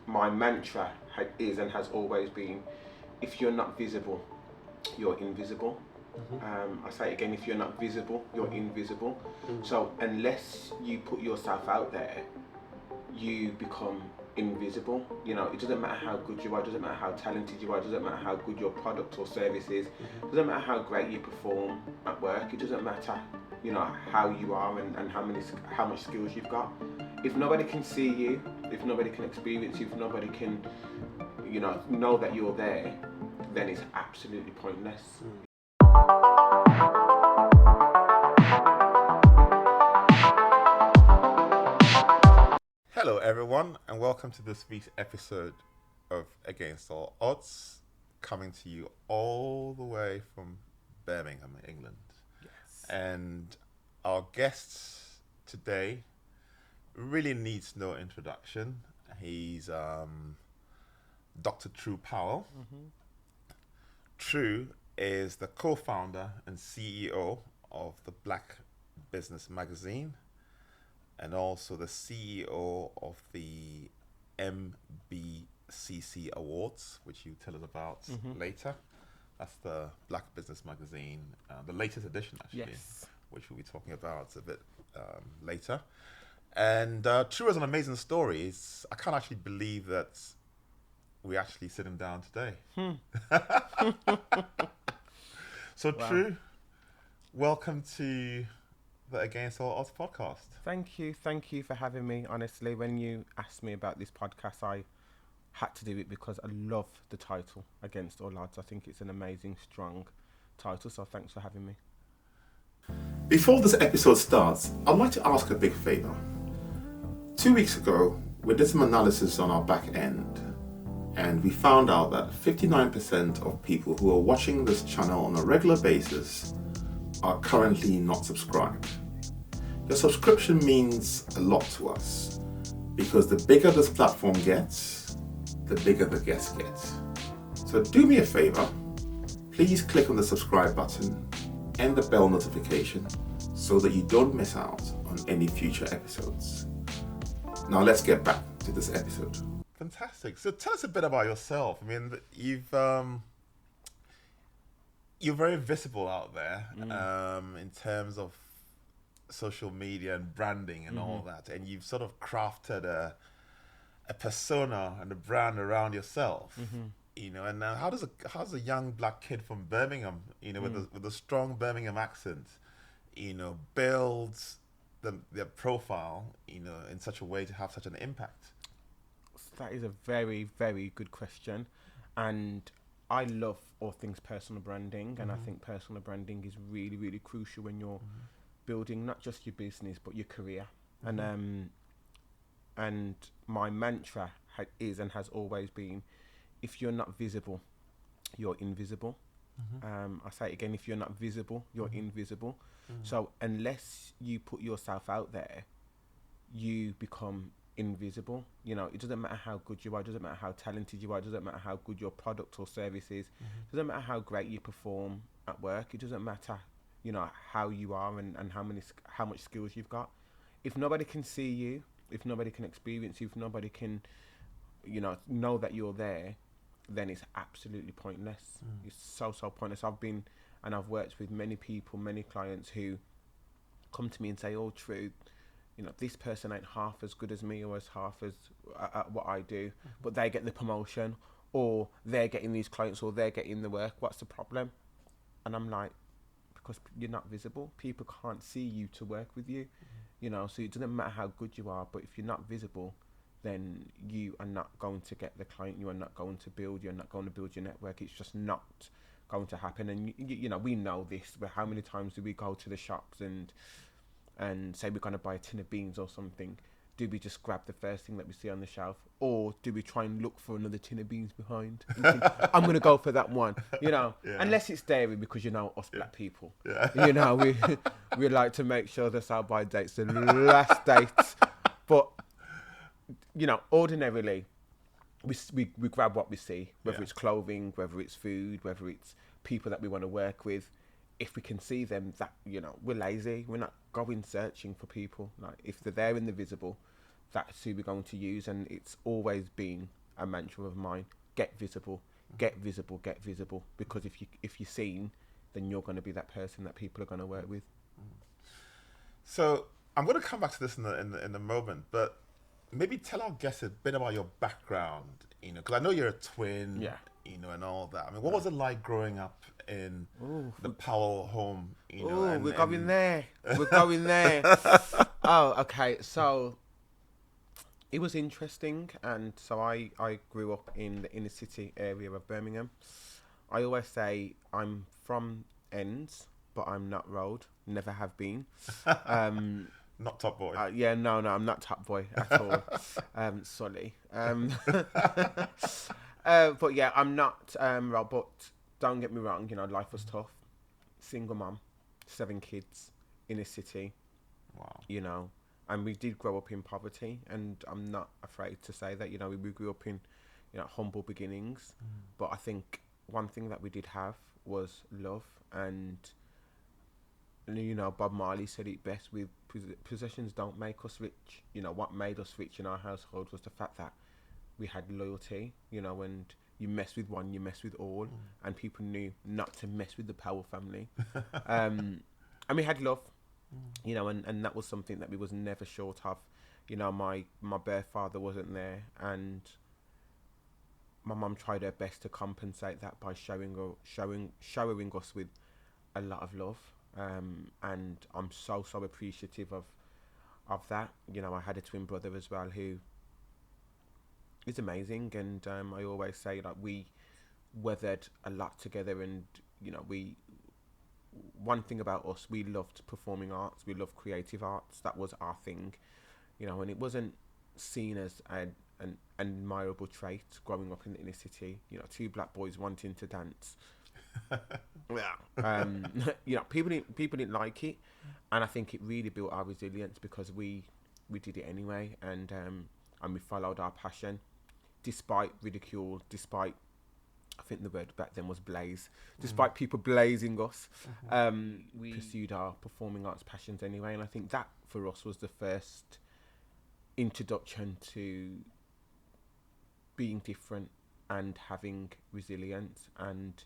my mantra is and has always been, if you're not visible, you're invisible. I say it again, if you're not visible, you're invisible. So unless you put yourself out there, you become invisible. You know, it doesn't matter how good you are, it doesn't matter how talented you are, it doesn't matter how good your product or service is, it doesn't matter how great you perform at work, it doesn't matter, you know, how you are and how much skills you've got. If nobody can see you, if nobody can experience you, if nobody can, you know that you're there, then it's absolutely pointless. Hello everyone, and welcome to this week's episode of Against All Odds, coming to you all the way from Birmingham, England. Yes. And our guest today really needs no introduction. He's Dr. True Powell. True is the co-founder and CEO of the Black Business Magazine, and also the CEO of the MBCC Awards, which you tell us about later. That's the Black Business Magazine, the latest edition actually, Yes. which we'll be talking about a bit later. And True has an amazing story. I can't actually believe that we're actually sitting down today. So wow. True, welcome to the Against All Odds podcast. Thank you for having me. Honestly, when you asked me about this podcast, I had to do it because I love the title, Against All Odds. I think it's an amazing, strong title, so thanks for having me. Before this episode starts, I'd like to ask a big favour. 2 weeks ago, we did some analysis on our back end, and we found out that 59% of people who are watching this channel on a regular basis are currently not subscribed. Your subscription means a lot to us because the bigger this platform gets, the bigger the guests get. So do me a favor, please click on the subscribe button and the bell notification so that you don't miss out on any future episodes. Now let's get back to this episode. Fantastic. So tell us a bit about yourself. I mean, you're very visible out there in terms of social media and branding and all that, and you've sort of crafted a persona and a brand around yourself. You know, and how does a young black kid from Birmingham, you know, with a strong Birmingham accent, you know, build their profile, you know, in such a way to have such an impact? That is a very, very good question, and I love all things personal branding, and I think personal branding is really, really crucial when you're building not just your business but your career. And my mantra is and has always been, if you're not visible, you're invisible. I say it again, if you're not visible, you're invisible. So unless you put yourself out there, you become invisible. You know, it doesn't matter how good you are, it doesn't matter how talented you are, it doesn't matter how good your product or service is, it doesn't matter how great you perform at work, it doesn't matter, you know, how you are and how much skills you've got. If nobody can see you, if nobody can experience you, if nobody can, you know that you're there, then it's absolutely pointless. It's so pointless. I've worked with many people, many clients who come to me and say, "Oh, True, you know, this person ain't half as good as me or as half as at what I do, but they get the promotion, or they're getting these clients, or they're getting the work. What's the problem?" And I'm like, because you're not visible. People can't see you to work with you, you know, so it doesn't matter how good you are, but if you're not visible, then you are not going to get the client, you're not going to build your network. It's just not going to happen. And you know, we know this, but how many times do we go to the shops and say we're going to buy a tin of beans or something? Do we just grab the first thing that we see on the shelf, or do we try and look for another tin of beans behind and think, I'm going to go for that one, you know? Unless it's dairy, because, you know, us black people, you know, we like to make sure the sell-by date's the last date. But, you know, ordinarily, we grab what we see, whether it's clothing, whether it's food, whether it's people that we want to work with. If we can see them, that, you know, we're lazy. We're not going searching for people. Like, if they're there in the visible, that's who we're going to use. And it's always been a mantra of mine: get visible, get visible, get visible. Because if you're seen, then you're going to be that person that people are going to work with. So I'm going to come back to this in a moment, but maybe tell our guests a bit about your background. Because I know you're a twin. Yeah. And all that. I mean, what was it like growing up in the Powell home? We're going there. We're going there. Oh, okay. So it was interesting, and so I grew up in the inner city area of Birmingham. I always say I'm from ends, but I'm not road. Never have been. Not top boy. No, I'm not top boy at all. Sorry. But yeah, I'm not road. But don't get me wrong. Life was tough. Single mum, 7 kids, inner city. Wow. And we did grow up in poverty, and I'm not afraid to say that. We grew up in, humble beginnings. But I think one thing that we did have was love, and Bob Marley said it best: with possessions don't make us rich. What made us rich in our household was the fact that we had loyalty. And you mess with one, you mess with all, and people knew not to mess with the Powell family. And we had love. And that was something that we was never short of. My birth father wasn't there, and my mum tried her best to compensate that by showering us with a lot of love. And I'm so appreciative of that. I had a twin brother as well who is amazing, and I always say that we weathered a lot together, and one thing about us, we loved performing arts, we loved creative arts. That was our thing, and it wasn't seen as an admirable trait growing up in the inner city. 2 black boys wanting to dance. People didn't like it, and I think it really built our resilience because we did it anyway, and we followed our passion, despite ridicule, despite, I think the word back then was blaze. Despite people blazing us, we pursued our performing arts passions anyway. And I think that for us was the first introduction to being different and having resilience and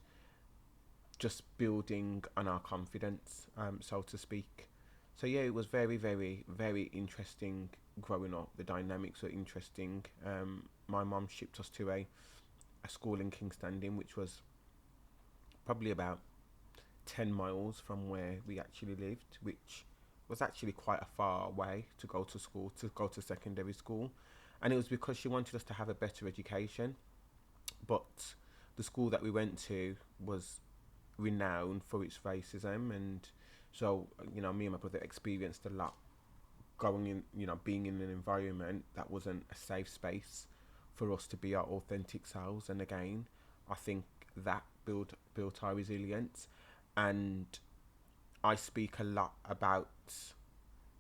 just building on our confidence, so to speak. So yeah, it was very, very, very interesting growing up. The dynamics were interesting. My mum shipped us to a school in King's Standing, which was probably about 10 miles from where we actually lived, which was actually quite a far way to go to school, to go to secondary school. And it was because she wanted us to have a better education. But the school that we went to was renowned for its racism, and so me and my brother experienced a lot going in, being in an environment that wasn't a safe space for us to be our authentic selves. And again, I think that built our resilience. And I speak a lot about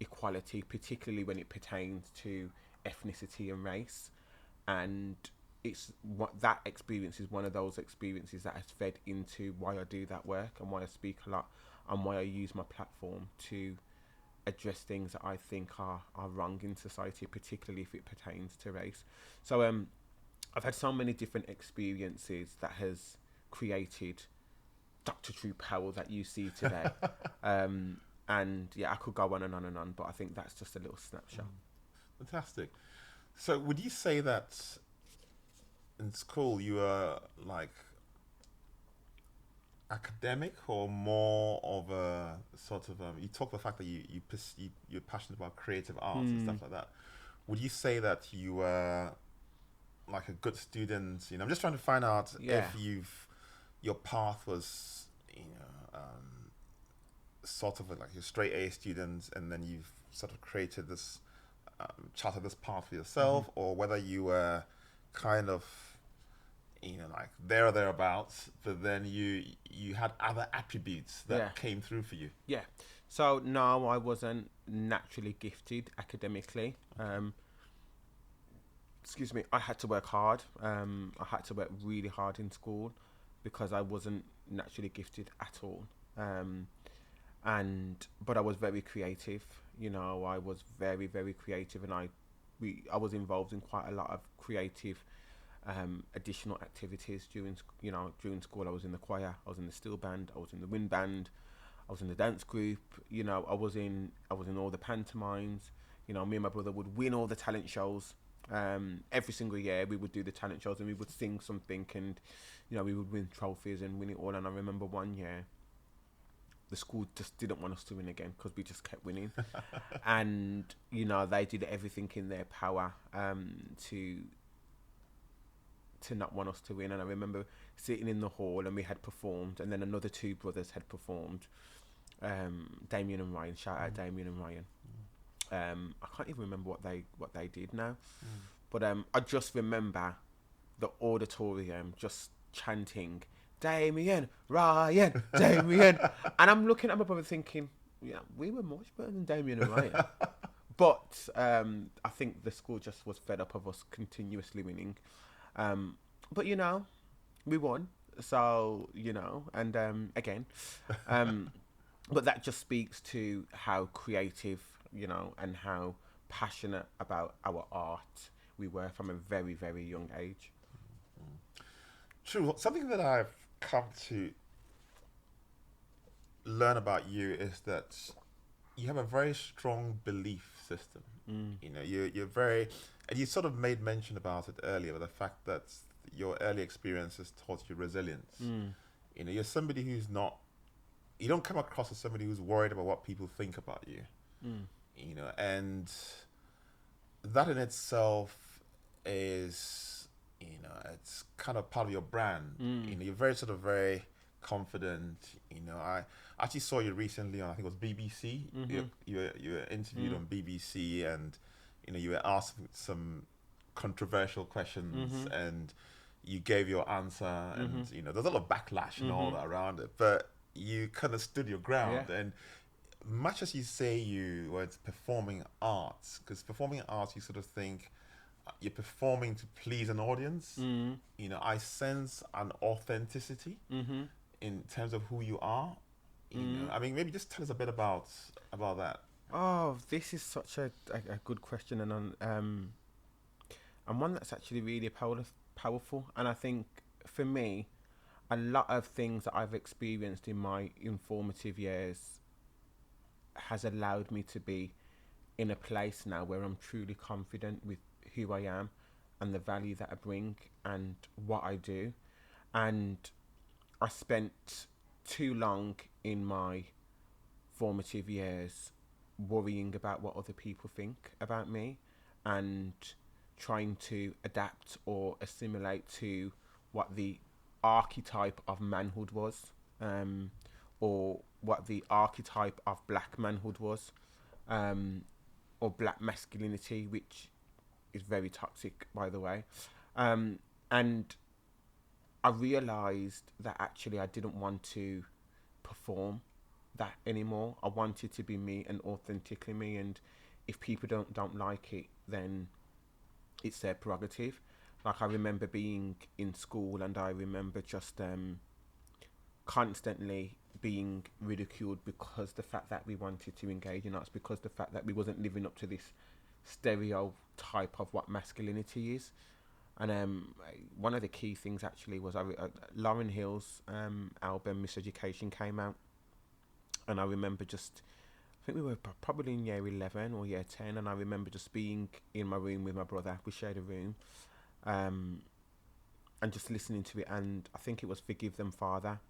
equality, particularly when it pertains to ethnicity and race. And it's what that experience is one of those experiences that has fed into why I do that work and why I speak a lot and why I use my platform to address things that I think are wrong in society, particularly if it pertains to race. So I've had so many different experiences that has created Dr. True Powell that you see today. And yeah, I could go on and on and on, but I think that's just a little snapshot. Fantastic. So would you say that in school you were like academic or more of a sort of you talk the fact that you're passionate about creative arts and stuff like that. Would you say that you were like a good student? I'm just trying to find out if your path was sort of like a straight A student, and then you've sort of created this charted this path for yourself, or whether you were kind of like there or thereabouts, but then you had other attributes that came through for you. Yeah. So no, I wasn't naturally gifted academically. Excuse me. I had to work hard. I had to work really hard in school because I wasn't naturally gifted at all. But I was very creative. I was very, very creative, and I I was involved in quite a lot of creative additional activities during school. I was in the choir, I was in the steel band, I was in the wind band, I was in the dance group. I was in all the pantomimes. Me and my brother would win all the talent shows. Every single year we would do the talent shows and we would sing something, and we would win trophies and win it all. And I remember one year the school just didn't want us to win again because we just kept winning. And they did everything in their power to not want us to win. And I remember sitting in the hall and we had performed, and then another two brothers had performed, Damien and Ryan. Shout out Damien and Ryan. I can't even remember what they did now, but I just remember the auditorium just chanting Damien, Ryan, Damien, and I'm looking at my brother thinking, we were much better than Damien and Ryan. But I think the school just was fed up of us continuously winning. But we won, so and again, but that just speaks to how creative, and how passionate about our art we were from a very, very young age. True. Something that I've come to learn about you is that you have a very strong belief system. You're very, and you sort of made mention about it earlier, the fact that your early experiences taught you resilience. You're somebody who's not, you don't come across as somebody who's worried about what people think about you. And that in itself is, it's kind of part of your brand. You're very confident. I actually saw you recently on, I think it was BBC. You were interviewed on BBC, and you were asked some controversial questions, and you gave your answer, and there's a lot of backlash and all that around it, but you kind of stood your ground. And much as you say you were performing arts, because performing arts, you sort of think you're performing to please an audience. I sense an authenticity in terms of who you are. I mean, maybe just tell us a bit about that. Oh, this is such a good question, and one that's actually really powerful. And I think for me, a lot of things that I've experienced in my informative years has allowed me to be in a place now where I'm truly confident with who I am and the value that I bring and what I do. And I spent too long in my formative years worrying about what other people think about me and trying to adapt or assimilate to what the archetype of manhood was, or what the archetype of black manhood was, or black masculinity, which is very toxic, by the way. And I realised that actually I didn't want to perform that anymore. I wanted to be me and authentically me, and if people don't like it, then it's their prerogative. Like, I remember being in school and I remember just constantly being ridiculed because the fact that we wanted to engage in arts, because the fact that we wasn't living up to this stereotype of what masculinity is. And one of the key things actually was Lauryn Hill's album Miseducation came out, and I remember I think we were probably in year 11 or year 10, and I remember just being in my room with my brother. We shared a room, and just listening to it, and I think it was Forgive Them Father,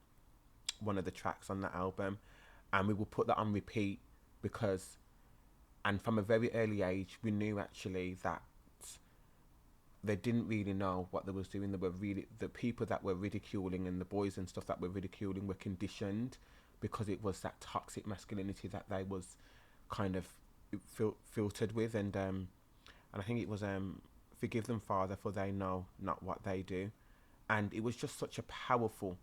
one of the tracks on that album, and we would put that on repeat and from a very early age we knew actually that they didn't really know what they was doing. They were really, the people that were ridiculing and the boys and stuff that were ridiculing were conditioned because it was that toxic masculinity that they was kind of filtered with, and I think it was Forgive Them Father, for they know not what they do. And it was just such a powerful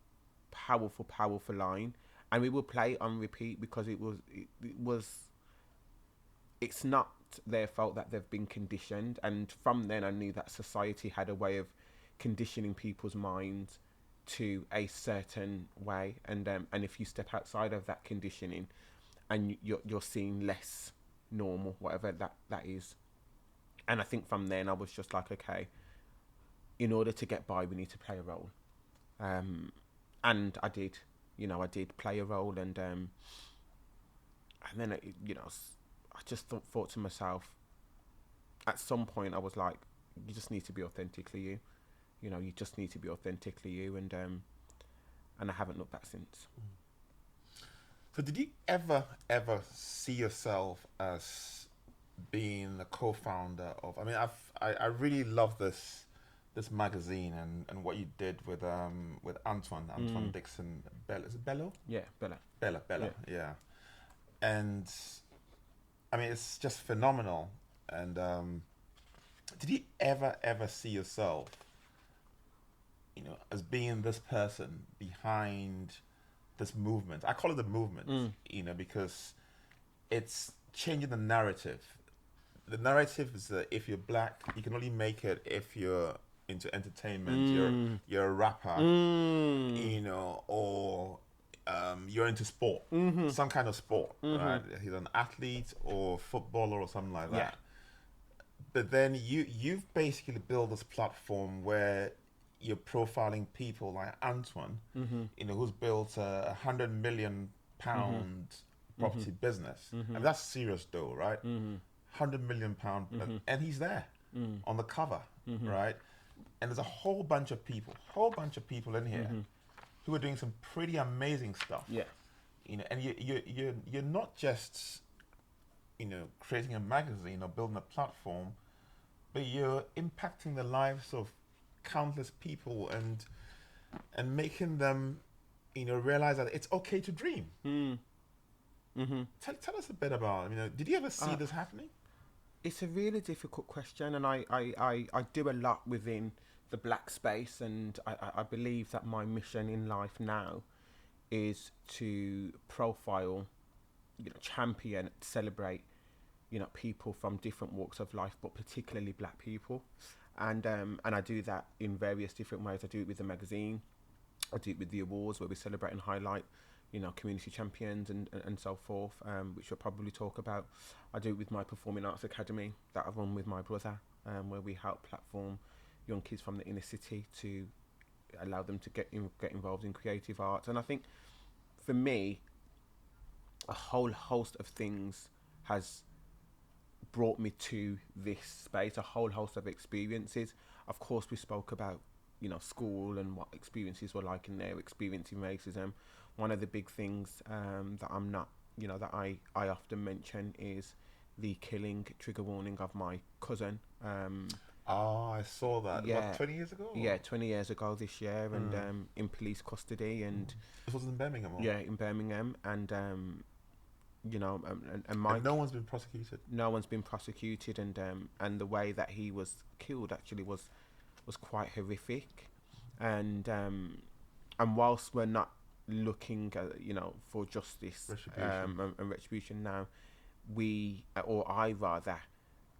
line, and we would play it on repeat because it's not their fault that they've been conditioned. And from then I knew that society had a way of conditioning people's minds to a certain way, and if you step outside of that conditioning and you're seen less normal, whatever that is. And I think from then I was just like, okay, in order to get by, we need to play a role. And I did, I did play a role, and then, I just thought to myself, at some point I was like, you just need to be authentically you. You just need to be authentically you, and I haven't looked back since. So did you ever see yourself as being a co-founder of? I mean, I really love this magazine and what you did with Antoine Dixon Bell. Is it Bello? Yeah, Bella. Yeah. And I mean, it's just phenomenal. And did you ever see yourself, as being this person behind this movement? I call it the movement, because it's changing the narrative. The narrative is that if you're black, you can only make it if you're into entertainment, you're a rapper, or you're into sport, some kind of sport, right? He's an athlete or footballer or something like that. Yeah. But then you've basically built this platform where you're profiling people like Antoine, who's built a £100 million property business. And that's serious though, right? £100 million, and he's there on the cover, right? And there's a whole bunch of people in here who are doing some pretty amazing stuff. Yeah. And you're not just creating a magazine or building a platform, but you're impacting the lives of countless people and making them realize that it's okay to dream. Tell us a bit about, did you ever see this happening? It's a really difficult question, and I do a lot within the black space, and I believe that my mission in life now is to profile, champion, celebrate, people from different walks of life, but particularly black people. And I do that in various different ways. I do it with the magazine, I do it with the awards where we celebrate and highlight, community champions and so forth, which we'll probably talk about. I do it with my Performing Arts Academy that I run with my brother, where we help platform young kids from the inner city to allow them to get involved in creative arts. And I think for me, a whole host of things has brought me to this space, a whole host of experiences. Of course, we spoke about, school and what experiences were like in there, experiencing racism. One of the big things that I'm not, that I often mention is the killing, trigger warning, of my cousin. I saw that. Yeah. What, 20 years ago? Yeah, 20 years ago this year, and in police custody. And this was in Birmingham? Or? Yeah, in Birmingham. And and no one's been prosecuted. No one's been prosecuted, and the way that he was killed actually was quite horrific. And whilst we're not looking for justice and retribution now, I rather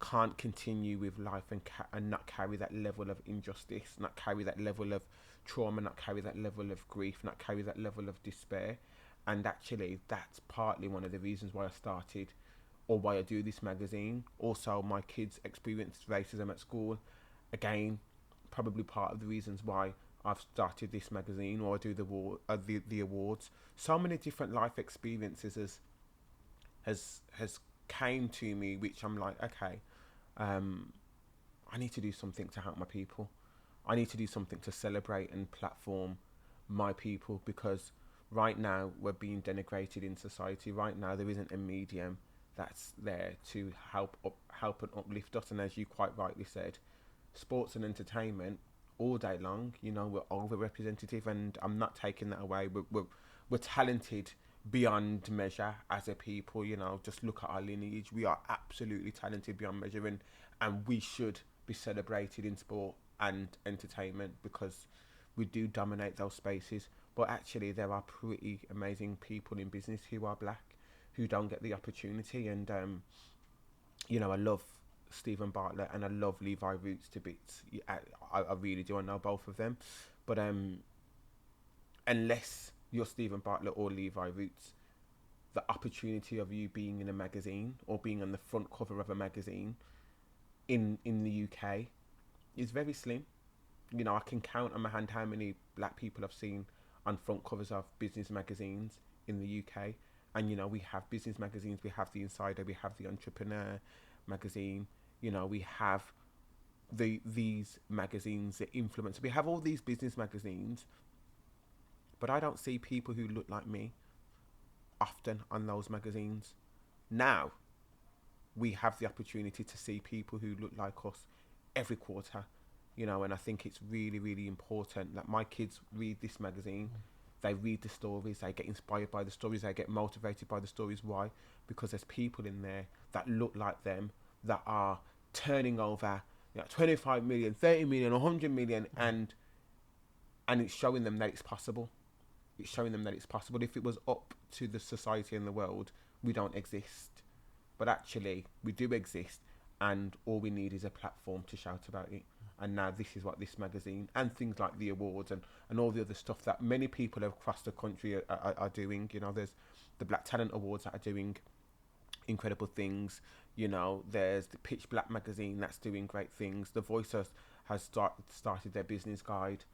can't continue with life and not carry that level of injustice, not carry that level of trauma, not carry that level of grief, not carry that level of despair. And actually, that's partly one of the reasons why I started, or why I do this magazine. Also, my kids experienced racism at school. Again, probably part of the reasons why I've started this magazine, or I do the awards. So many different life experiences has came to me, which I'm like, okay, I need to do something to help my people. I need to do something to celebrate and platform my people, because right now we're being denigrated in society. Right now there isn't a medium that's there to help and uplift us. And as you quite rightly said, sports and entertainment all day long, we're overrepresentative, and I'm not taking that away. We're talented beyond measure as a people. Just look at our lineage. We are absolutely talented beyond measure, and we should be celebrated in sport and entertainment, because we do dominate those spaces. But actually, there are pretty amazing people in business who are black, who don't get the opportunity. And I love Stephen Bartlett and I love Levi Roots to bits. I really do. I know both of them, but unless you're Stephen Bartlett or Levi Roots, the opportunity of you being in a magazine or being on the front cover of a magazine in the UK is very slim. You know, I can count on my hand how many black people I've seen on front covers of business magazines in the UK. And you know, we have business magazines, we have the Insider, we have the Entrepreneur magazine. You know, we have these magazines, the Influencer. We have all these business magazines, but I don't see people who look like me often on those magazines. Now we have the opportunity to see people who look like us every quarter, you know, and I think it's really, really important that my kids read this magazine. They read the stories, they get inspired by the stories, they get motivated by the stories. Why? Because there's people in there that look like them, that are turning over, you know, 25 million, 30 million, 100 million, and it's showing them that it's possible. It's showing them that it's possible. If it was up to the society and the world, we don't exist. But actually, we do exist, and all we need is a platform to shout about it. And now this is what this magazine and things like the awards and all the other stuff that many people across the country are doing. You know, there's the Black Talent Awards that are doing incredible things. You know, there's the Pitch Black magazine that's doing great things. The Voice has started their business guide,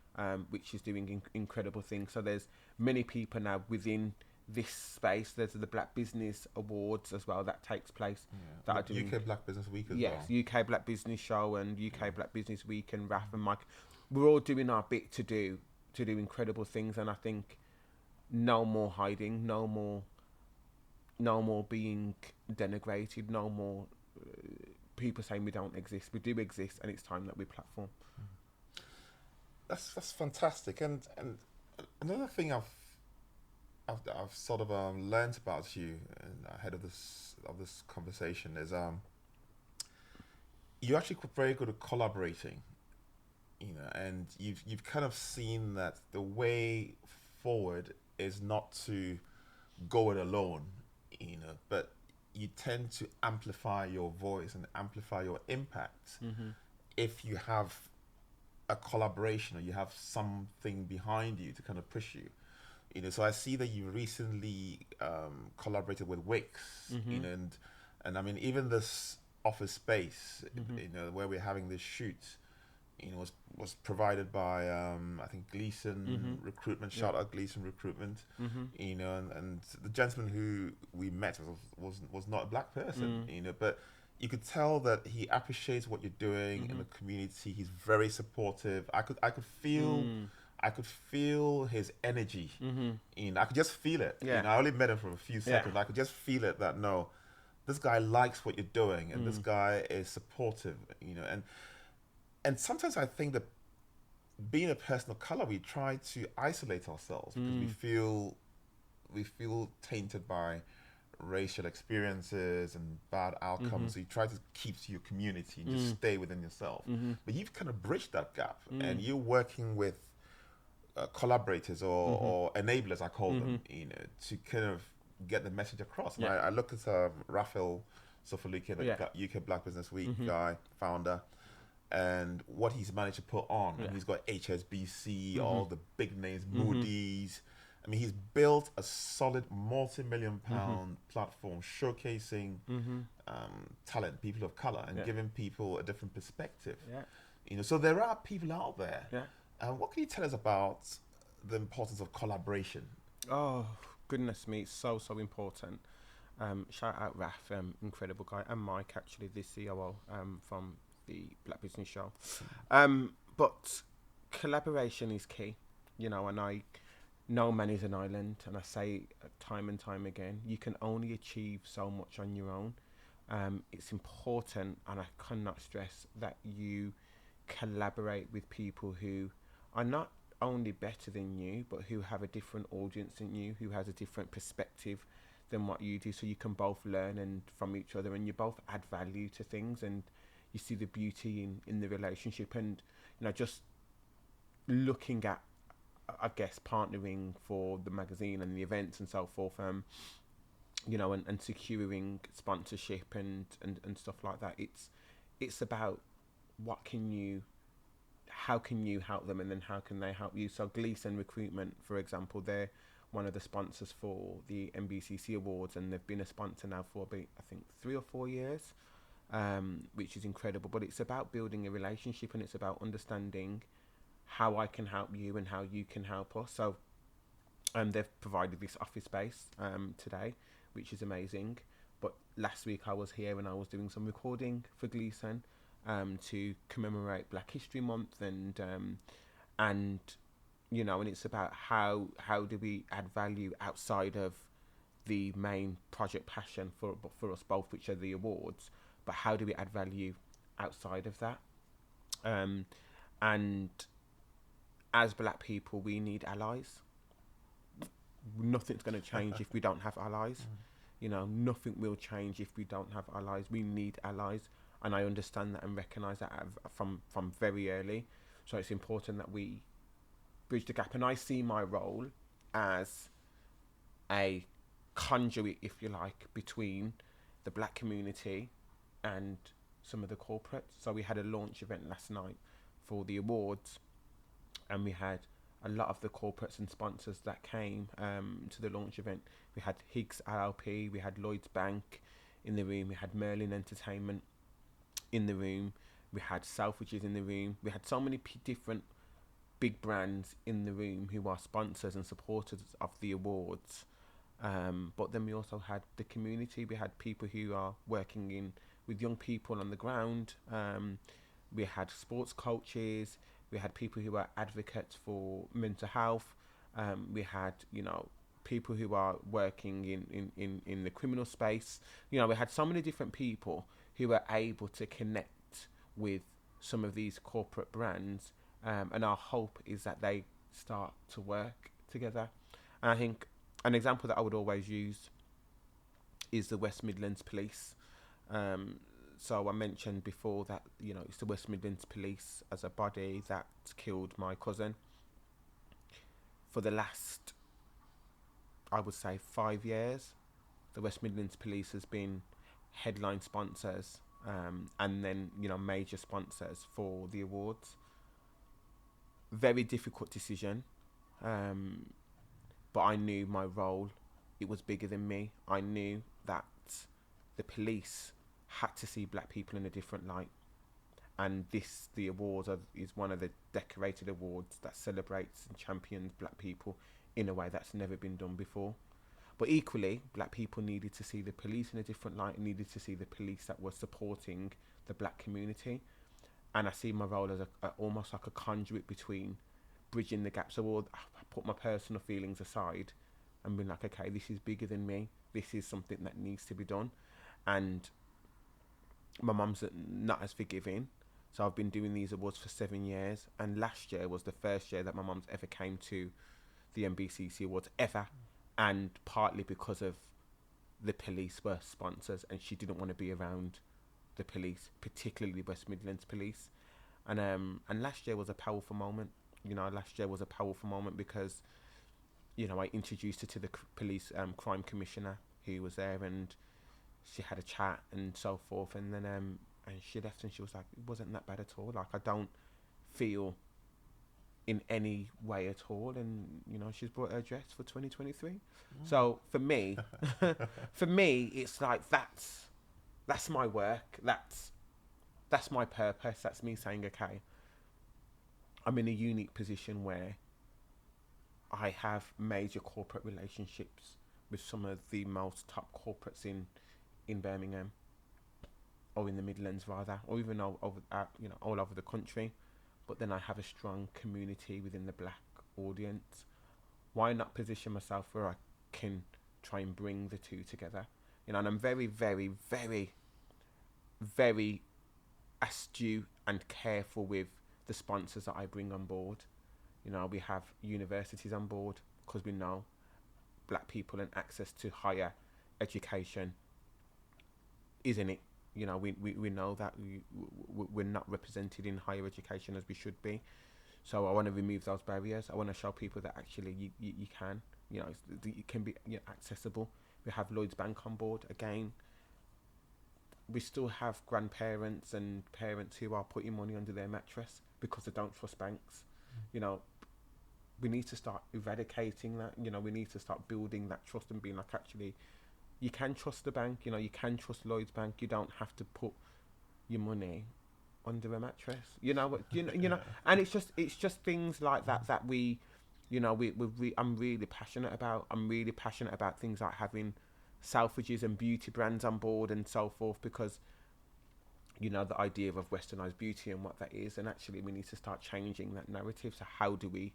which is doing incredible things. So there's many people now within this space. There's the Black Business Awards as well that takes place. Yeah. That are doing UK Black Business Week as yes, well. UK Black Business Show and UK Black Business Week and Raf and Mike. We're all doing our bit to do incredible things, and I think no more hiding, no more being denigrated, no more people saying we don't exist. We do exist, and it's time that we platform. That's fantastic. And another thing I've sort of learned about you ahead of this conversation is you're actually very good at collaborating, you know, and you've kind of seen that the way forward is not to go it alone, you know, but you tend to amplify your voice and amplify your impact if you have a collaboration or you have something behind you to kind of push you. You know, so I see that you recently collaborated with Wix, you know, and I mean, even this office space, you know, where we're having this shoot, you know, was provided by I think Gleason Recruitment. Shout out Gleason Recruitment, you know, and the gentleman who we met was not a black person, you know, but you could tell that he appreciates what you're doing in the community. He's very supportive. I could feel. I could feel his energy. You know, I could just feel it. Yeah. You know, I only met him for a few seconds. Yeah. I could just feel it that no, this guy likes what you're doing, and this guy is supportive. You know, and sometimes I think that being a person of color, we try to isolate ourselves because we feel tainted by racial experiences and bad outcomes. So you try to keep to your community and just stay within yourself. But you've kind of bridged that gap, and you're working with collaborators or enablers, I call them, you know, to kind of get the message across. And I look at Raphael Sofaluki, the UK Black Business Week guy, founder, and what he's managed to put on. And he's got HSBC, all the big names, Moody's. I mean, he's built a solid multi-million-pound platform showcasing talent, people of color, and giving people a different perspective. You know, so there are people out there. What can you tell us about the importance of collaboration? Oh, goodness me, it's so important. Shout out Raf, incredible guy, and Mike, actually, the COO from the Black Business Show. But collaboration is key, you know, and no man is an island, and I say time and time again, you can only achieve so much on your own. It's important, and I cannot stress that you collaborate with people who are not only better than you, but who have a different audience than you, who has a different perspective than what you do, so you can both learn and from each other, and you both add value to things, and you see the beauty in the relationship. And you know, just looking at, I guess, partnering for the magazine and the events and so forth, you know, and securing sponsorship and stuff like that, it's about how can you help them, and then how can they help you. So Gleason Recruitment, for example, they're one of the sponsors for the NBCC Awards, and they've been a sponsor now for about, I think, 3 or 4 years. which is incredible. But it's about building a relationship, and it's about understanding how I can help you and how you can help us. So they've provided this office space today, which is amazing. But last week I was here and I was doing some recording for Gleason to commemorate Black History Month, and you know, and it's about how do we add value outside of the main project passion for us both, which are the awards, but how do we add value outside of that? And as Black people, we need allies. Nothing's going to change if we don't have allies. You know, nothing will change if we don't have allies. We need allies, and I understand that and recognise that from very early. So it's important that we bridge the gap, and I see my role as a conduit, if you like, between the Black community and some of the corporates. So we had a launch event last night for the awards, and we had a lot of the corporates and sponsors that came to the launch event. We had Higgs LLP, we had Lloyd's Bank in the room, we had Merlin Entertainment in the room, we had Selfridges in the room. We had so many different big brands in the room who are sponsors and supporters of the awards. But then we also had the community. We had people who are working with young people on the ground. We had sports coaches. We had people who are advocates for mental health. We had, you know, people who are working in the criminal space. You know, we had so many different people who were able to connect with some of these corporate brands. And our hope is that they start to work together. And I think an example that I would always use is the West Midlands Police. So I mentioned before that, you know, it's the West Midlands Police as a body that killed my cousin. For the last, I would say, 5 years, the West Midlands Police has been headline sponsors and then, you know, major sponsors for the awards. Very difficult decision, but I knew my role, it was bigger than me. I knew that the police had to see Black people in a different light, and the awards is one of the decorated awards that celebrates and champions Black people in a way that's never been done before. But equally, Black people needed to see the police in a different light, and needed to see the police that was supporting the Black community. And I see my role as almost like a conduit between bridging the gap. So I put my personal feelings aside and being like, okay, this is bigger than me. This is something that needs to be done. And my mum's not as forgiving. So I've been doing these awards for 7 years. And last year was the first year that my mum's ever came to the MBCC Awards ever. And partly because of the police were sponsors, and she didn't want to be around the police, particularly West Midlands Police. And last year was a powerful moment. You know, last year was a powerful moment because, you know, I introduced her to the police crime commissioner who was there, and she had a chat and so forth. And then and she left, and she was like, it wasn't that bad at all. Like, I don't feel in any way at all. And, you know, she's brought her dress for 2023. So for me, it's like, that's my work. That's my purpose. That's me saying, okay, I'm in a unique position where I have major corporate relationships with some of the most top corporates in Birmingham, or in the Midlands rather, or even all over the country. But then I have a strong community within the Black audience. Why not position myself where I can try and bring the two together? You know, and I'm very, very, very, very astute and careful with the sponsors that I bring on board. You know, we have universities on board because we know Black people and access to higher education isn't it. You know, we know that we're not represented in higher education as we should be. So I want to remove those barriers. I want to show people that actually you can, you know, it can be, you know, accessible. We have Lloyd's Bank on board again. We still have grandparents and parents who are putting money under their mattress because they don't trust banks. You know, we need to start eradicating that. You know, we need to start building that trust and being like, actually, you can trust the bank. You know, you can trust Lloyd's Bank. You don't have to put your money under a mattress. You know what? You know, and it's just things like that that we, I'm really passionate about. I'm really passionate about things like having Selfridges and beauty brands on board and so forth, because the idea of westernized beauty and what that is, and actually we need to start changing that narrative. So how do we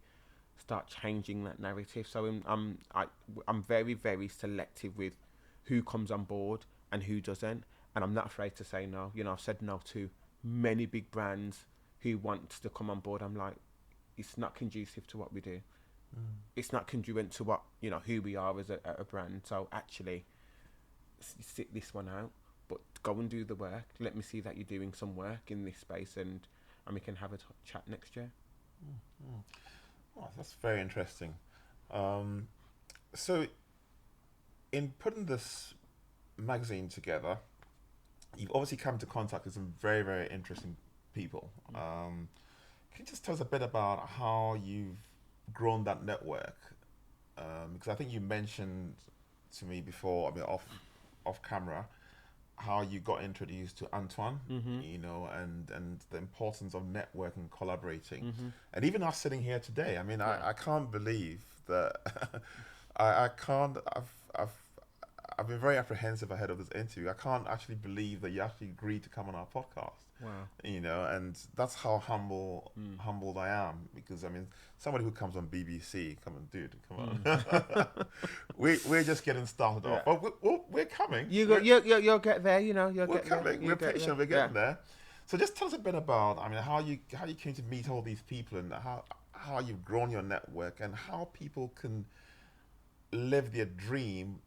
start changing that narrative? So I'm very, very selective with who comes on board and who doesn't, and I'm not afraid to say no. I've said no to many big brands who want to come on board. I'm like, it's not conducive to what we do. It's not congruent to what who we are as a brand. So actually, sit this one out, but go and do the work. Let me see that you're doing some work in this space, and we can have a chat next year. Oh, that's very interesting. So, in putting this magazine together, you've obviously come into contact with some very, very interesting people. Can you just tell us a bit about how you've grown that network? Because I think you mentioned to me before, off camera, how you got introduced to Antoine, and the importance of networking, collaborating, and even us sitting here today. I mean, yeah. I can't believe that. I can't. I've been very apprehensive ahead of this interview. I can't actually believe that you actually agreed to come on our podcast. Wow. And that's how humbled I am, because I mean, somebody who comes on BBC, come on, dude, come on. we're just getting started off, but we're coming. You'll get there. We're coming. We're patient. We're getting there. So just tell us a bit about, how you came to meet all these people, and how you've grown your network, and how people can live their dream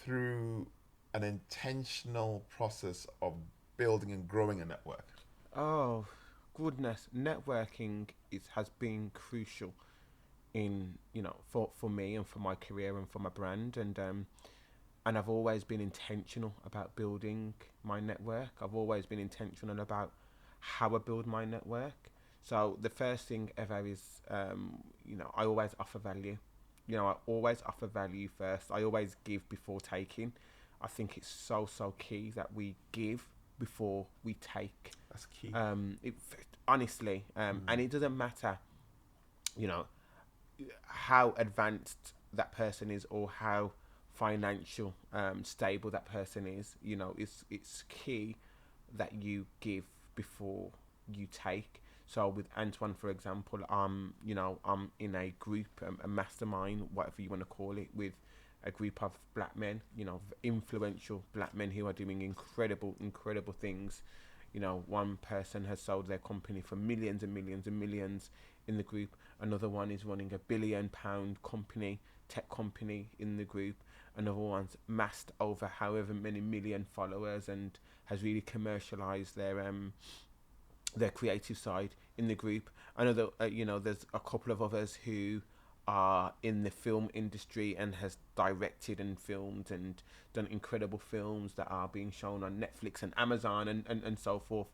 through an intentional process of building and growing a network. Oh, goodness. Networking has been crucial in, for me and for my career and for my brand. And I've always been intentional about building my network. I've always been intentional about how I build my network. So the first thing ever is, I always offer value. I always offer value first. I always give before taking. I think it's so key that we give before we take. That's key. Honestly, and it doesn't matter, how advanced that person is or how financial stable that person is. It's key that you give before you take. So with Antoine, for example, I'm in a group, a mastermind, whatever you want to call it, with a group of black men, influential black men who are doing incredible things. One person has sold their company for millions and millions and millions in the group. Another one is running £1 billion company, tech company in the group. Another one's massed over however many million followers and has really commercialized their creative side in the group. Another, there's a couple of others who are in the film industry and has directed and filmed and done incredible films that are being shown on Netflix and Amazon and so forth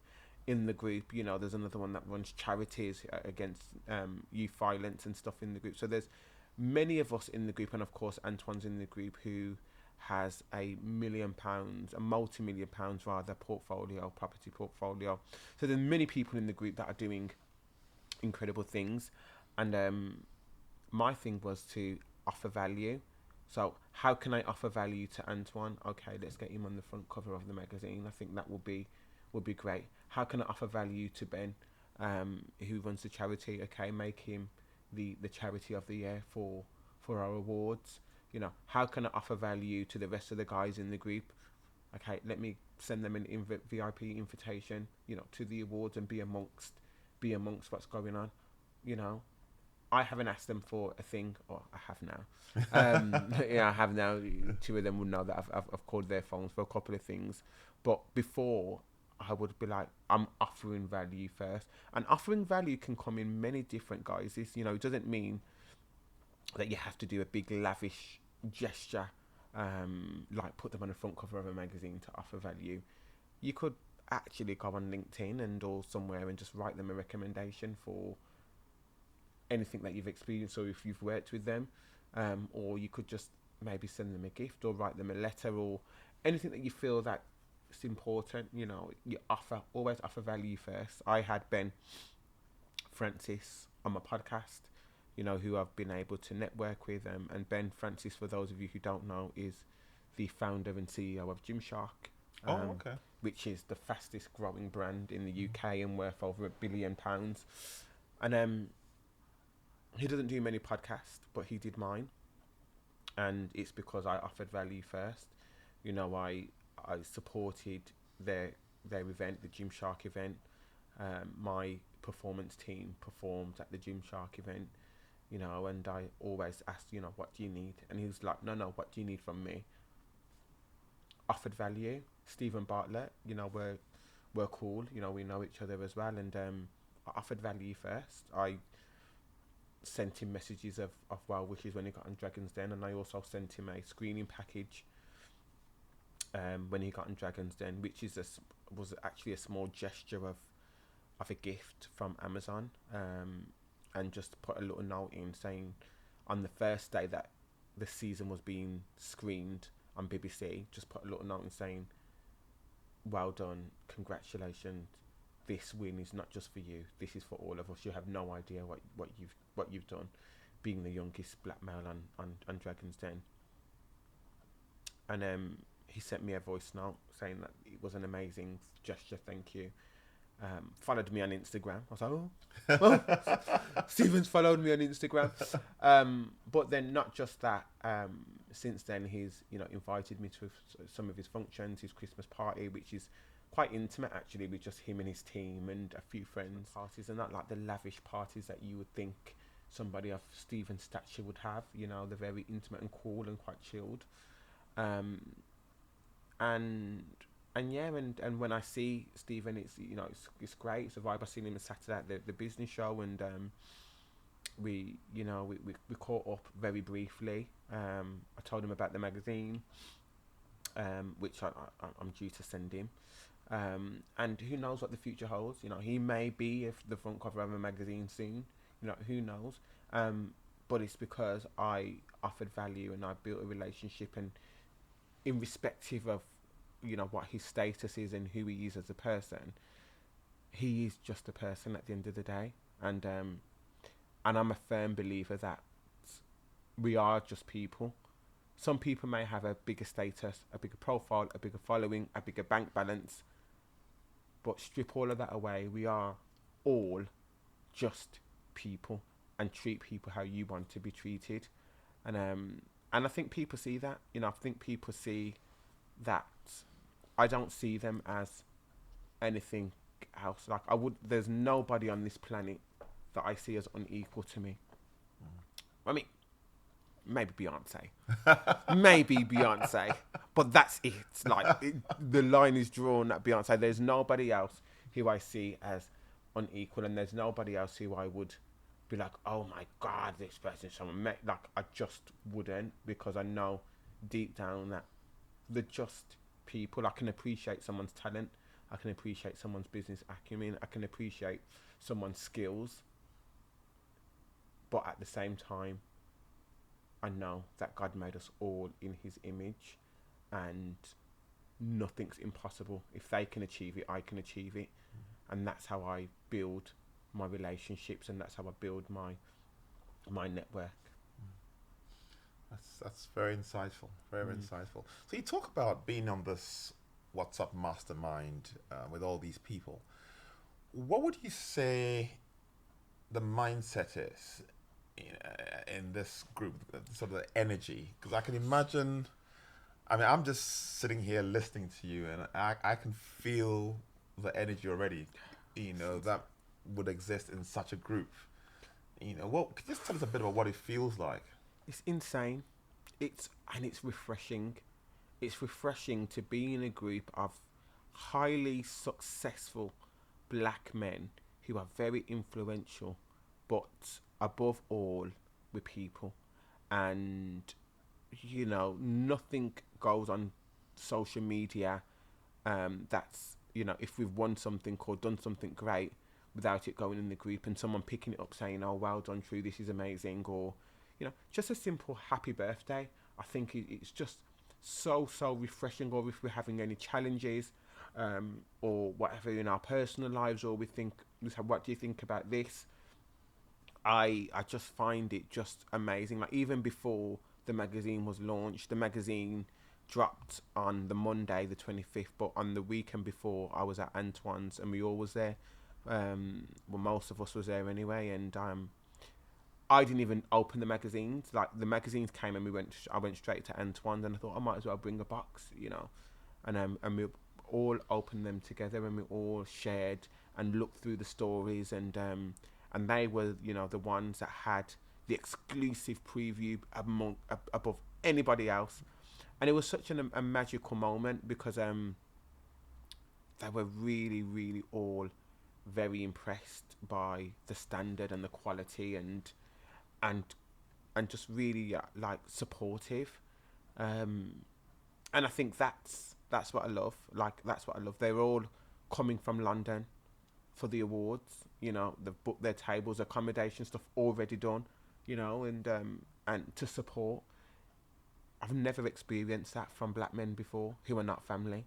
in the group. There's another one that runs charities against youth violence and stuff in the group. So there's many of us in the group, and of course Antoine's in the group, who has a multi-million pounds rather, property portfolio. So there's many people in the group that are doing incredible things, and my thing was to offer value. So how can I offer value to Antoine? Okay, let's get him on the front cover of the magazine. I think that would be great. How can I offer value to Ben, who runs the charity? Okay, make him the charity of the year for our awards. How can I offer value to the rest of the guys in the group? Okay, let me send them an VIP invitation, to the awards and be amongst what's going on. I haven't asked them for a thing, or I have now. I have now. Two of them will know that I've called their phones for a couple of things. But before, I would be like, I'm offering value first. And offering value can come in many different guises. It doesn't mean that you have to do a big lavish gesture, like put them on the front cover of a magazine to offer value. You could actually go on LinkedIn or somewhere and just write them a recommendation for anything that you've experienced, or if you've worked with them, or you could just maybe send them a gift or write them a letter, or anything that you feel that it's important, you know, you always offer value first. I had Ben Francis on my podcast, you know, who I've been able to network with. And Ben Francis, for those of you who don't know, is the founder and CEO of Gymshark, Okay. which is the fastest growing brand in the UK and worth over £1 billion. And he doesn't do many podcasts, but he did mine, and it's because I offered value first. You know, I supported their event, the Gymshark event. My performance team performed at the Gymshark event, you know, and I always asked, you know, what do you need? And he was like, no, what do you need from me? Offered value. Stephen Bartlett, you know, we're cool, you know, we know each other as well, and I offered value first. I sent him messages of well wishes when he got on Dragon's Den, and I also sent him a screening package when he got on Dragon's Den, which was actually a small gesture of a gift from Amazon, and just put a little note in saying on the first day that the season was being screened on BBC, just put a little note in saying, well done, congratulations, this win is not just for you, this is for all of us. You have no idea what you've done, being the youngest black male on Dragon's Den. And he sent me a voice note saying that it was an amazing gesture, thank you. Followed me on Instagram. I was like, oh, Stephen's followed me on Instagram. But then not just that, since then he's, you know, invited me to some of his functions, his Christmas party, which is quite intimate actually, with just him and his team and a few friends. Parties, and not like the lavish parties that you would think somebody of Stephen's stature would have, you know, they're very intimate and cool and quite chilled. And yeah, and when I see Stephen, it's, you know, it's great. It's a vibe. I seen him on Saturday at the business show, and we caught up very briefly. I told him about the magazine, which I'm due to send him. And who knows what the future holds? You know, he may be the front cover of a magazine soon. You know, who knows? But it's because I offered value and I built a relationship, and irrespective of, you know, what his status is and who he is as a person, he is just a person at the end of the day. And I'm a firm believer that we are just people. Some people may have a bigger status, a bigger profile, a bigger following, a bigger bank balance, but strip all of that away, we are all just people, and treat people how you want to be treated. And I think people see that. You know, I think people see that I don't see them as anything else. Like, there's nobody on this planet that I see as unequal to me. I mean, maybe Beyonce. But that's it. Like, the line is drawn at Beyonce. There's nobody else who I see as unequal, and there's nobody else who I would be like, oh my God, this person's someone. Like, I just wouldn't, because I know deep down that they're just people. I can appreciate someone's talent. I can appreciate someone's business acumen. I can appreciate someone's skills. But at the same time, I know that God made us all in his image, and nothing's impossible. If they can achieve it, I can achieve it. And that's how I build my relationships, and that's how I build my network. That's very insightful. Very insightful. So you talk about being on this WhatsApp mastermind with all these people. What would you say the mindset is in this group, sort of the energy? Because I can imagine, I mean, I'm just sitting here listening to you, and I can feel the energy already, you know, that would exist in such a group. You know, could you just tell us a bit about what it feels like? It's insane. It's refreshing. It's refreshing to be in a group of highly successful black men who are very influential, but above all, with people. And, you know, nothing goes on social media that's, you know, if we've won something or done something great, without it going in the group and someone picking it up saying, oh, well done, True, this is amazing. Or, you know, just a simple happy birthday. I think it's just so refreshing. Or if we're having any challenges, or whatever in our personal lives, or we think, what do you think about this? I just find it just amazing. Like, even before the magazine was launched, the magazine dropped on the Monday, the 25th, but on the weekend before, I was at Antoine's and we all was there. Well, most of us was there anyway, and I didn't even open the magazines. Like, the magazines came and I went straight to Antoine's, and I thought I might as well bring a box, and we all opened them together, and we all shared and looked through the stories, and they were, the ones that had the exclusive preview above anybody else. And it was such a magical moment, because they were really, really all very impressed by the standard and the quality, and and just really, like, supportive. Um, and I think that's what I love. Like, that's what I love. They're all coming from London for the awards. They've booked their tables, accommodation stuff already done. And to support. I've never experienced that from black men before who are not family.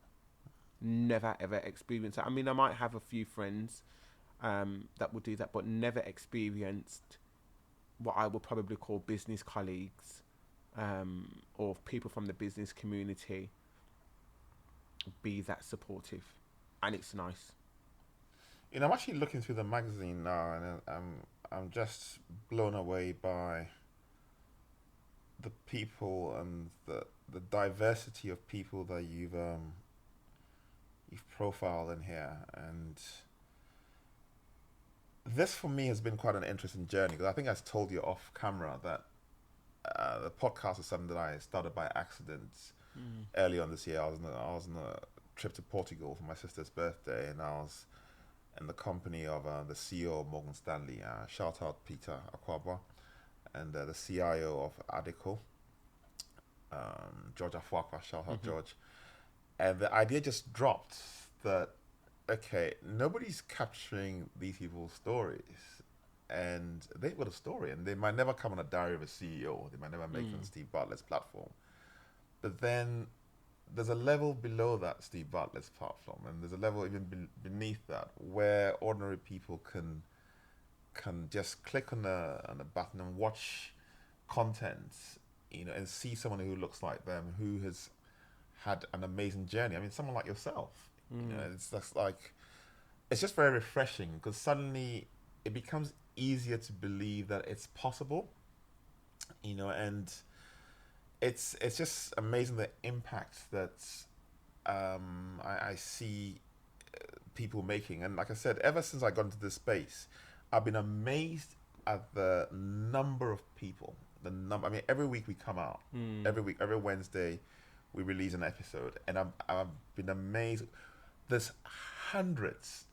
Never ever experienced that. I mean, I might have a few friends that would do that, but never experienced what I would probably call business colleagues, or people from the business community, be that supportive, and it's nice. I'm actually looking through the magazine now, and I'm just blown away by the people and the diversity of people that you've profiled in here. And this for me has been quite an interesting journey, because I think I told you off camera that the podcast is something that I started by accident early on this year. I was on a trip to Portugal for my sister's birthday, and I was in the company of the CEO of Morgan Stanley, shout out Peter Akwaba, and the CIO of Adico, George Afwakwa, shout out George. And the idea just dropped that, okay, nobody's capturing these people's stories, and they've got a story, and they might never come on a diary of a CEO, they might never make it on Steve Bartlett's platform, but then there's a level below that Steve Bartlett's platform, and there's a level even beneath that, where ordinary people can just click on a button and watch content, and see someone who looks like them, who has had an amazing journey. I mean, someone like yourself. It's just like, it's just very refreshing, because suddenly it becomes easier to believe that it's possible, and it's just amazing the impact that I see people making. And like I said, ever since I got into this space, I've been amazed at the number of people. I mean, every week we come out. Every week, every Wednesday, we release an episode, and I've been amazed. There's hundreds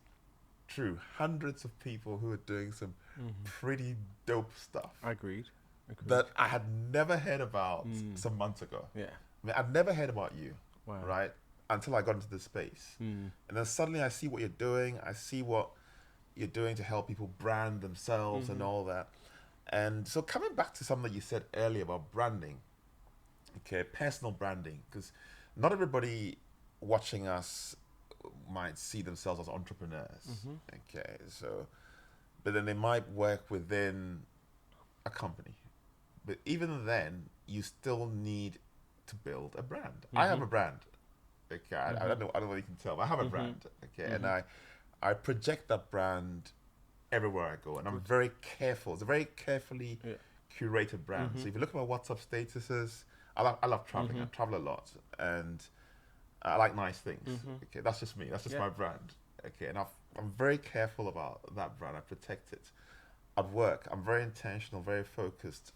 of people who are doing some pretty dope stuff. Agreed. That I had never heard about some months ago. Yeah. I mean, I'd never heard about you, Wow. right? Until I got into this space. And then suddenly I see what you're doing. I see what you're doing to help people brand themselves and all that. And so, coming back to something that you said earlier about branding, okay, personal branding, because not everybody watching us might see themselves as entrepreneurs. Okay, so, but then they might work within a company. But even then, you still need to build a brand. I have a brand. Okay, I don't know if you can tell, but I have a brand. Okay, and I project that brand everywhere I go, and I'm very careful. It's a very carefully curated brand. So if you look at my WhatsApp statuses, I love traveling. I travel a lot, and I like nice things. Okay, that's just me. That's just my brand. Okay, and I'm very careful about that brand. I protect it. At work, I'm very intentional, very focused,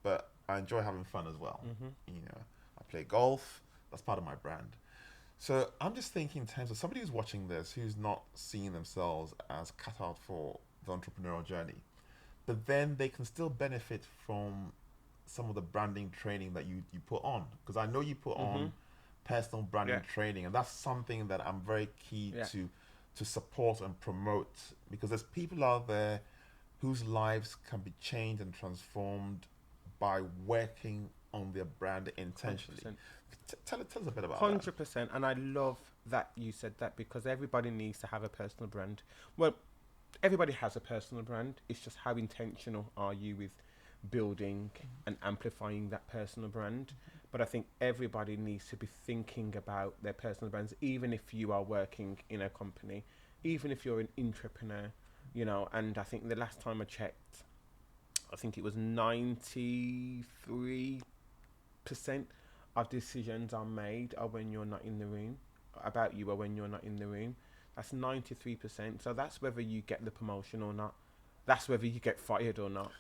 but I enjoy having fun as well. I play golf. That's part of my brand. So I'm just thinking in terms of somebody who's watching this, who's not seeing themselves as cut out for the entrepreneurial journey, but then they can still benefit from some of the branding training that you put on. Because I know you put on personal branding training, and that's something that I'm very keen to support and promote, because there's people out there whose lives can be changed and transformed by working on their brand intentionally. 100%. Tell us a bit about 100%. And I love that you said that, because everybody needs to have a personal brand. Well, everybody has a personal brand. It's just how intentional are you with building and amplifying that personal brand. But I think everybody needs to be thinking about their personal brands, even if you are working in a company, even if you're an entrepreneur, you know. And I think the last time I checked, I think it was 93% of decisions are made are when you're not in the room, about you, or when you're not in the room. That's 93%. So that's whether you get the promotion or not. That's whether you get fired or not.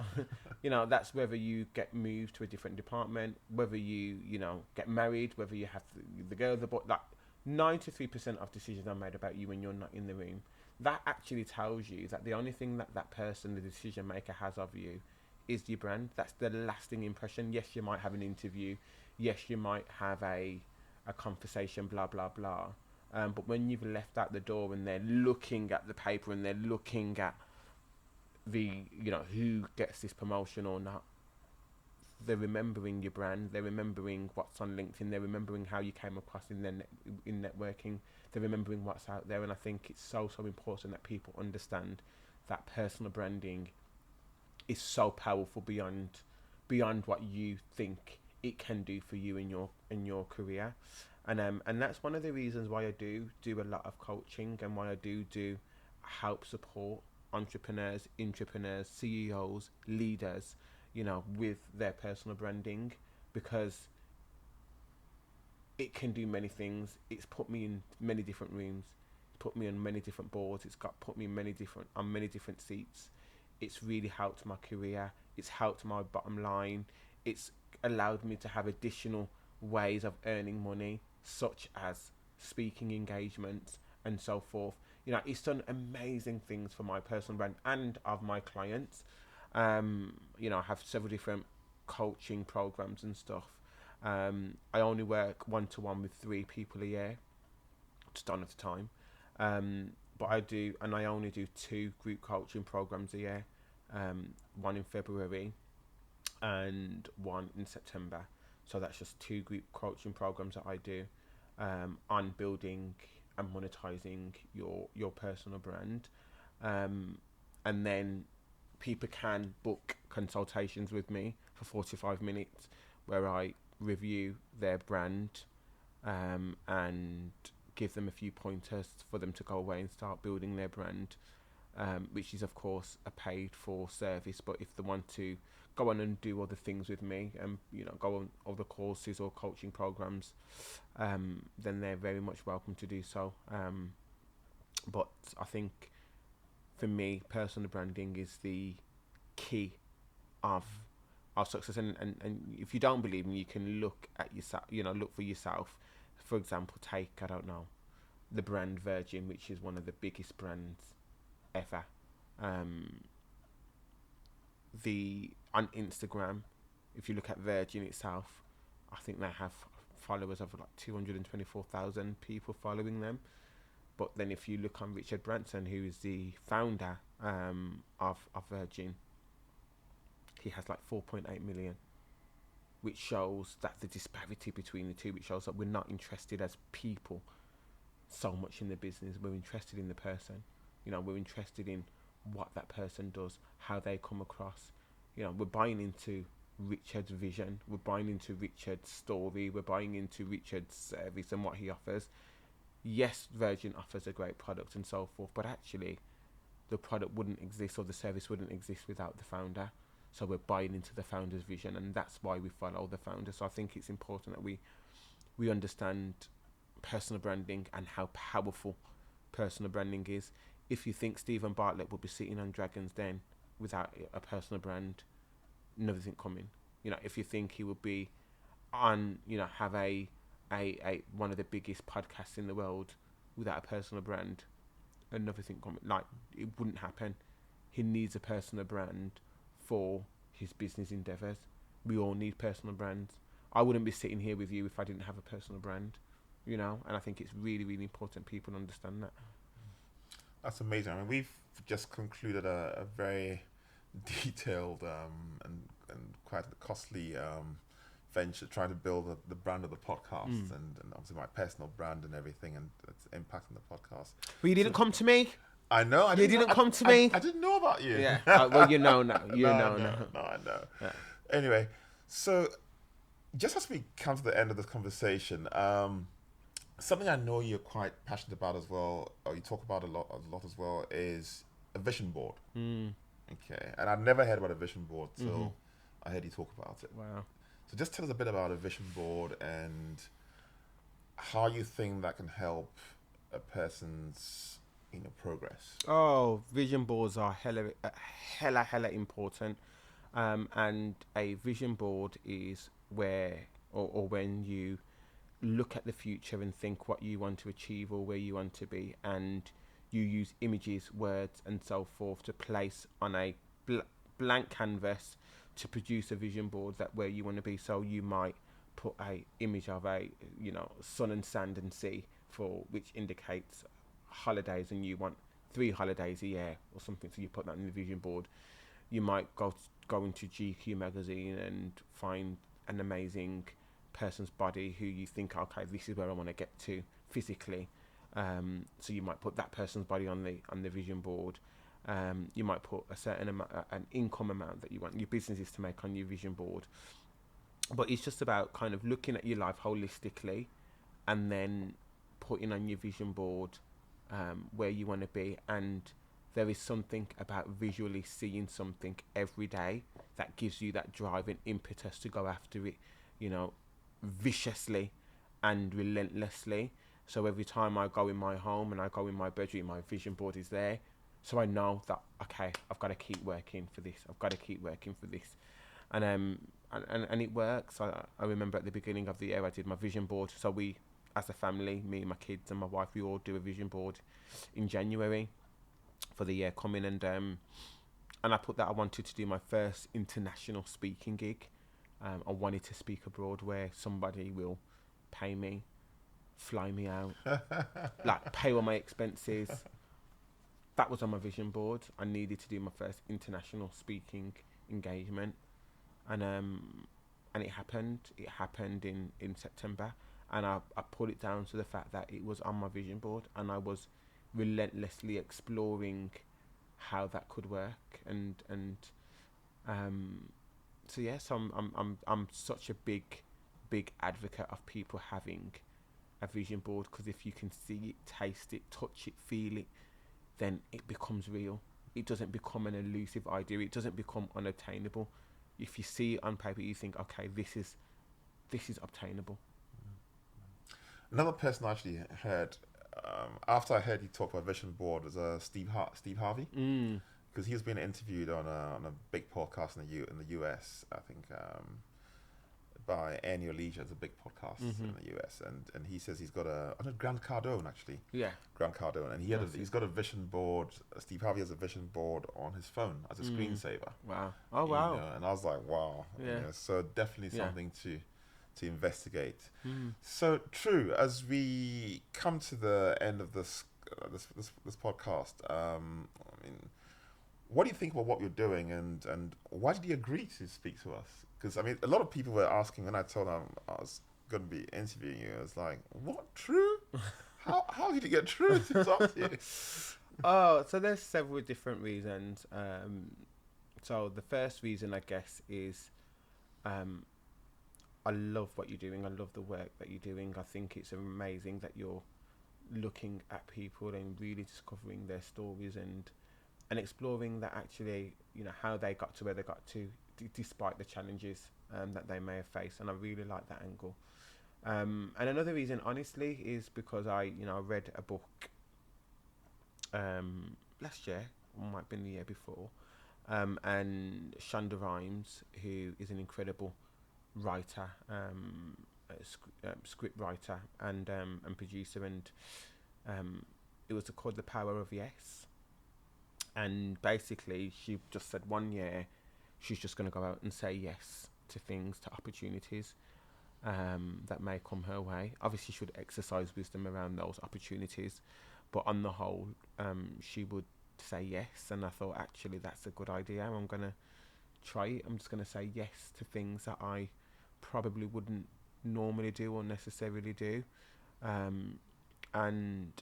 You know, that's whether you get moved to a different department, whether you know, get married, whether you have the girl, the boy. Like 93% of decisions are made about you when you're not in the room. That actually tells you that the only thing that that person, the decision maker, has of you is your brand. That's the lasting impression. Yes, you might have an interview. Yes, you might have a conversation, blah, blah, blah. But when you've left out the door and they're looking at the paper and they're looking at the, you know, who gets this promotion or not, they're remembering your brand, they're remembering what's on LinkedIn, they're remembering how you came across in their in networking, they're remembering what's out there. And I think it's so important that people understand that personal branding is so powerful beyond what you think it can do for you in your career. And that's one of the reasons why I do a lot of coaching, and why I do help support entrepreneurs, CEOs, leaders, you know, with their personal branding, because it can do many things. It's put me in many different rooms, it's put me on many different boards, it's got put me in many different seats. It's really helped my career, it's helped my bottom line, it's allowed me to have additional ways of earning money, such as speaking engagements and so forth. You know, it's done amazing things for my personal brand and of my clients. You know, I have several different coaching programs and stuff. I only work one-to-one with 3 people a year. Just don't have the time. But I do, and I only do 2 group coaching programs a year. One in February and one in September. So that's just 2 group coaching programs that I do on building and monetizing your personal brand. And then people can book consultations with me for 45 minutes where I review their brand and give them a few pointers for them to go away and start building their brand, which is of course a paid for service. But if they want to go on and do other things with me, and you know, go on other courses or coaching programs, then they're very much welcome to do so. But I think for me, personal branding is the key of success. And if you don't believe me, you can look at yourself, you know, look for yourself. For example, take, I don't know, the brand Virgin, which is one of the biggest brands ever. On Instagram, if you look at Virgin itself, I think they have followers of like 224,000 people following them. But then if you look on Richard Branson, who is the founder of Virgin, he has like 4.8 million, which shows that the disparity between the two, which shows that we're not interested as people so much in the business. We're interested in the person. You know, we're interested in what that person does, how they come across. You know, we're buying into Richard's vision, we're buying into Richard's story, we're buying into Richard's service and what he offers. Yes, Virgin offers a great product and so forth, but actually the product wouldn't exist, or the service wouldn't exist, without the founder. So we're buying into the founder's vision, and that's why we follow the founder. So I think it's important that we understand personal branding and how powerful personal branding is. If you think Stephen Bartlett would be sitting on Dragon's Den without a personal brand, nothing coming. You know, if you think he would be on, you know, have a one of the biggest podcasts in the world without a personal brand, another thing coming, like, it wouldn't happen. He needs a personal brand for his business endeavors. We all need personal brands. I wouldn't be sitting here with you if I didn't have a personal brand, you know, and I think it's really, really important people understand that. That's amazing. I mean, we've just concluded a very detailed and quite costly venture, trying to build the brand of the podcast, and obviously my personal brand and everything, and its impact on the podcast. Well, you didn't come to me. I know. You didn't come to me. I didn't know about you. Yeah. Well, you know now. You know no, now. No, I know. Yeah. Anyway, so just as we come to the end of this conversation, something I know you're quite passionate about as well, or you talk about a lot as well, is a vision board. Okay, and I'd never heard about a vision board till I heard you talk about it. Wow. So just tell us a bit about a vision board and how you think that can help a person's progress. Oh, vision boards are hella important. And a vision board is where or when you look at the future and think what you want to achieve or where you want to be, and you use images, words and so forth to place on a blank canvas to produce a vision board that where you want to be. So you might put a image of a sun and sand and sea, for which indicates holidays, and you want 3 holidays a year or something, so you put that in the vision board. You might go into GQ magazine and find an amazing person's body who you think, okay, this is where I want to get to physically. So you might put that person's body on the vision board. You might put a certain amount, an income amount that you want your businesses to make on your vision board. But it's just about kind of looking at your life holistically, and then putting on your vision board where you want to be. And there is something about visually seeing something every day that gives you that drive and impetus to go after it, viciously and relentlessly. So every time I go in my home and I go in my bedroom, my vision board is there. So I know that, okay, I've got to keep working for this. I've got to keep working for this. And it works. I remember at the beginning of the year, I did my vision board. So we, as a family, me, my kids and my wife, we all do a vision board in January for the year coming. And I put that I wanted to do my first international speaking gig. I wanted to speak abroad where somebody will pay me, fly me out, like pay all my expenses. That was on my vision board. I needed to do my first international speaking engagement, and it happened. It happened in September, and I put it down to the fact that it was on my vision board, and I was relentlessly exploring how that could work, and so yes, I'm such a big advocate of people having a vision board, because if you can see it, taste it, touch it, feel it, then it becomes real. It doesn't become an elusive idea. It doesn't become unattainable. If you see it on paper, you think, okay, this is obtainable. Another person I actually heard after I heard you talk about vision board was Steve Harvey, because he's been interviewed on a big podcast in the US, I think, by Annual Leisure. It's a big podcast in the US, and he says he's got a Grant Cardone actually. Yeah. Grant Cardone, and he's got a vision board. Steve Harvey has a vision board on his phone as a screensaver. Wow. Oh wow. And I was like, wow. Yeah. So definitely something to investigate. So true. As we come to the end of this podcast, I mean, what do you think about what you're doing, and why did you agree to speak to us? Because I mean, a lot of people were asking when I told them I was going to be interviewing you. I was like, "What, True? How did you get True to talk to you?" Oh, so there's several different reasons. So the first reason, I guess, is I love what you're doing. I love the work that you're doing. I think it's amazing that you're looking at people and really discovering their stories and exploring that actually, how they got to where they got to, despite the challenges that they may have faced. And I really like that angle. And another reason, honestly, is because I read a book last year, or might have been the year before, and Shonda Rhimes, who is an incredible writer, script writer and producer, and it was called The Power of Yes. And basically she just said 1 year she's just going to go out and say yes to things, to opportunities that may come her way. Obviously she should exercise wisdom around those opportunities, but on the whole she would say yes. And I thought, actually, that's a good idea. I'm going to try it. I'm just going to say yes to things that I probably wouldn't normally do or necessarily do. And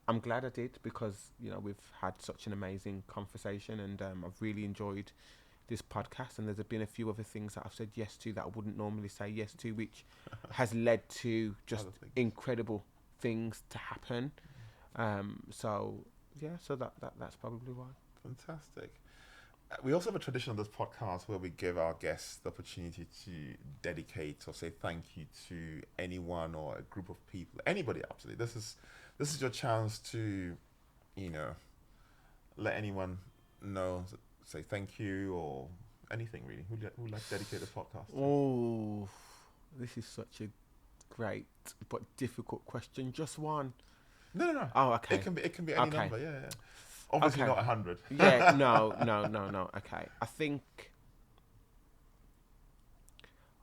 I'm glad I did, because, you know, we've had such an amazing conversation, and I've really enjoyed this podcast. And there's been a few other things that I've said yes to that I wouldn't normally say yes to, which has led to just incredible things to happen. So that's probably why. Fantastic. We also have a tradition on this podcast where we give our guests the opportunity to dedicate or say thank you to anyone or a group of people, anybody. Absolutely, this is your chance to, you know, let anyone know, say thank you or anything really. Who'd like to dedicate the podcast to? Oh, this is such a great but difficult question. Just one. No. Oh, okay. It can be any number. Yeah. Obviously not 100. Yeah, no. Okay, I think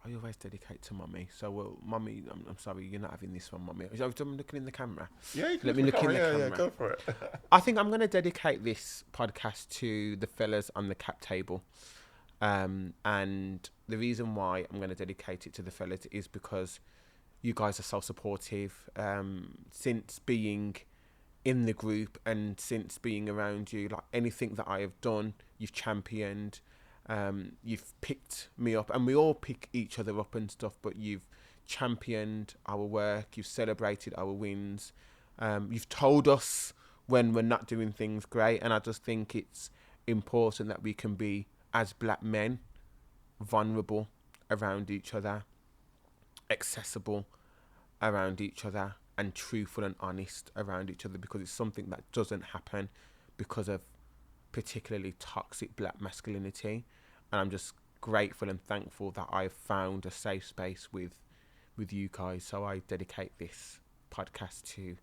I always dedicate to Mummy. So, Mummy, I'm sorry, you're not having this one, Mummy. I'm looking in the camera. Yeah, you can let me look in the camera. Yeah, go for it. I think I'm going to dedicate this podcast to the fellas on the cap table. And the reason why I'm going to dedicate it to the fellas is because you guys are so supportive. Since being in the group and since being around you, like anything that I have done, you've championed, you've picked me up, and we all pick each other up and stuff, but you've championed our work, you've celebrated our wins, you've told us when we're not doing things great. And I just think it's important that we can be, as black men, vulnerable around each other, accessible around each other, and truthful and honest around each other, because it's something that doesn't happen because of particularly toxic black masculinity. And I'm just grateful and thankful that I've found a safe space with you guys. So I dedicate this podcast to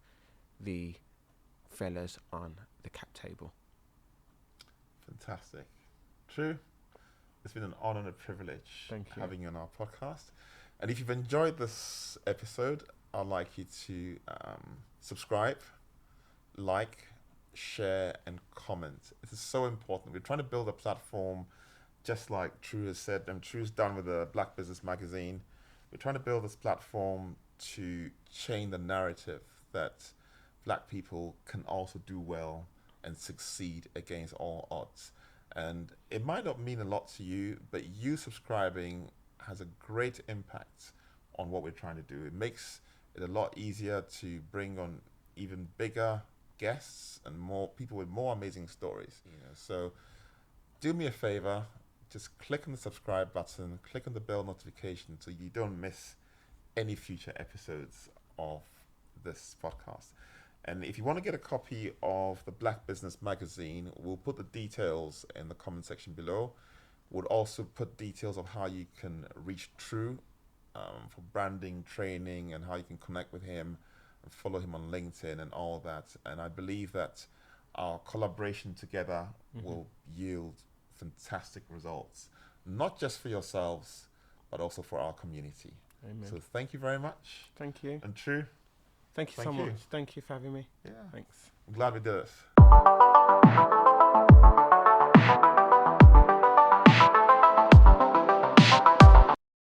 the fellas on the cap table. Fantastic. True. It's been an honor and a privilege having you on our podcast. And if you've enjoyed this episode, I'd like you to subscribe, like, share, and comment. It is so important. We're trying to build a platform, just like True has said, and True's done with the Black Business Magazine. We're trying to build this platform to change the narrative that black people can also do well and succeed against all odds. And it might not mean a lot to you, but you subscribing has a great impact on what we're trying to do. It makes it a lot easier to bring on even bigger guests and more people with more amazing stories. You know, so do me a favor, just click on the subscribe button, click on the bell notification so you don't miss any future episodes of this podcast. And if you want to get a copy of the Black Business Magazine, we'll put the details in the comment section below. We'll also put details of how you can reach True for branding, training, and how you can connect with him and follow him on LinkedIn and all that. And I believe that our collaboration together will yield fantastic results, not just for yourselves, but also for our community. Amen. So thank you very much. Thank you. And True, Thank you so much. Thank you for having me. yeah, Thanks. I'm glad we did it.